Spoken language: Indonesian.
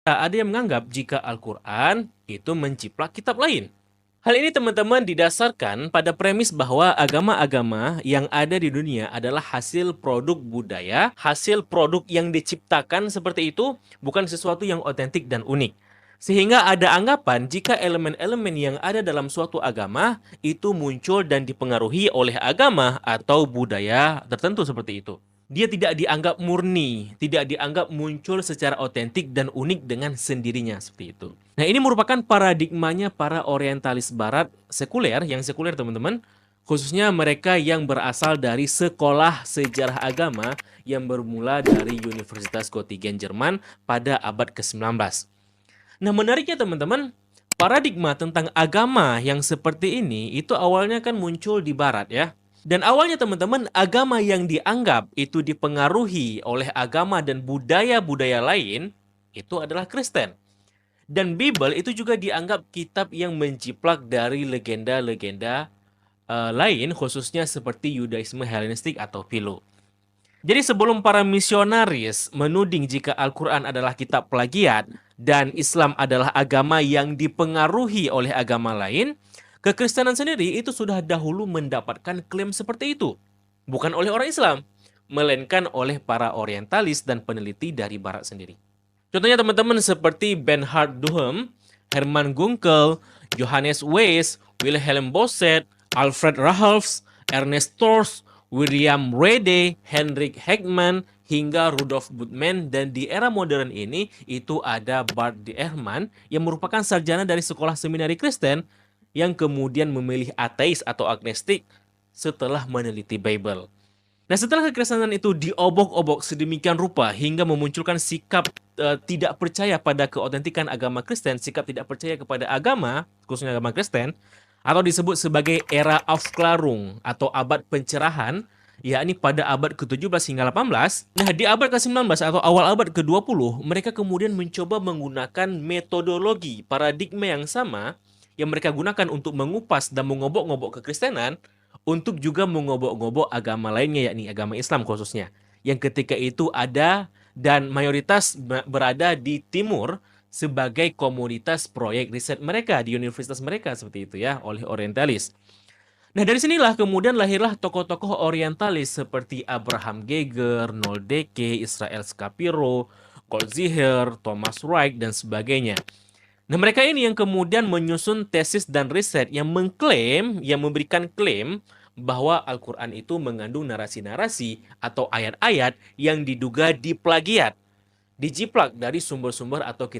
Ada yang menganggap jika Al-Quran itu menjiplak kitab lain. Hal ini teman-teman didasarkan pada premis bahwa agama-agama yang ada di dunia adalah hasil produk budaya, hasil produk yang diciptakan seperti itu, bukan sesuatu yang otentik dan unik. Sehingga ada anggapan jika elemen-elemen yang ada dalam suatu agama itu muncul dan dipengaruhi oleh agama atau budaya tertentu seperti itu. Dia tidak dianggap murni, tidak dianggap muncul secara otentik dan unik dengan sendirinya seperti itu. Nah, ini merupakan paradigmanya para orientalis barat sekuler, yang sekuler teman-teman, khususnya mereka yang berasal dari sekolah sejarah agama yang bermula dari Universitas Göttingen Jerman pada abad ke-19. Nah, menariknya teman-teman, paradigma tentang agama yang seperti ini itu awalnya kan muncul di barat ya. Dan awalnya teman-teman, agama yang dianggap itu dipengaruhi oleh agama dan budaya-budaya lain itu adalah Kristen. Dan Bible itu juga dianggap kitab yang menjiplak dari legenda-legenda lain, khususnya seperti Yudaisme Helenistik atau Philo. Jadi sebelum para misionaris menuding jika Al-Quran adalah kitab plagiat dan Islam adalah agama yang dipengaruhi oleh agama lain, kekristenan sendiri itu sudah dahulu mendapatkan klaim seperti itu. Bukan oleh orang Islam, melainkan oleh para orientalis dan peneliti dari barat sendiri. Contohnya teman-teman seperti Bernhard Duhem, Hermann Gunkel, Johannes Weiss, Wilhelm Boset, Alfred Rahls, Ernest Torres, William Rede, Henrik Heckman, hingga Rudolf Bultmann, dan di era modern ini itu ada Bart de Ehrman yang merupakan sarjana dari sekolah seminari Kristen yang kemudian memilih ateis atau agnostik setelah meneliti Bible. Nah, setelah kekristenan itu diobok-obok sedemikian rupa hingga memunculkan sikap tidak percaya pada keotentikan agama Kristen, sikap tidak percaya kepada agama, khususnya agama Kristen, atau disebut sebagai era Aufklärung atau abad pencerahan, yakni pada abad ke-17 hingga 18. Nah, di abad ke-19 atau awal abad ke-20, mereka kemudian mencoba menggunakan metodologi paradigma yang sama yang mereka gunakan untuk mengupas dan mengobok-ngobok kekristenan untuk juga mengobok-ngobok agama lainnya, yakni agama Islam khususnya, yang ketika itu ada dan mayoritas berada di timur sebagai komunitas proyek riset mereka di universitas mereka seperti itu ya, oleh orientalis. Nah, dari sinilah kemudian lahirlah tokoh-tokoh orientalis seperti Abraham Geiger, Noldeke, Israel Skapiro, Goldziher, Thomas Wright, dan sebagainya. Nah, mereka ini yang kemudian menyusun tesis dan riset yang mengklaim, yang memberikan klaim bahwa Al-Quran itu mengandung narasi-narasi atau ayat-ayat yang diduga diplagiat, dijiplak dari sumber-sumber atau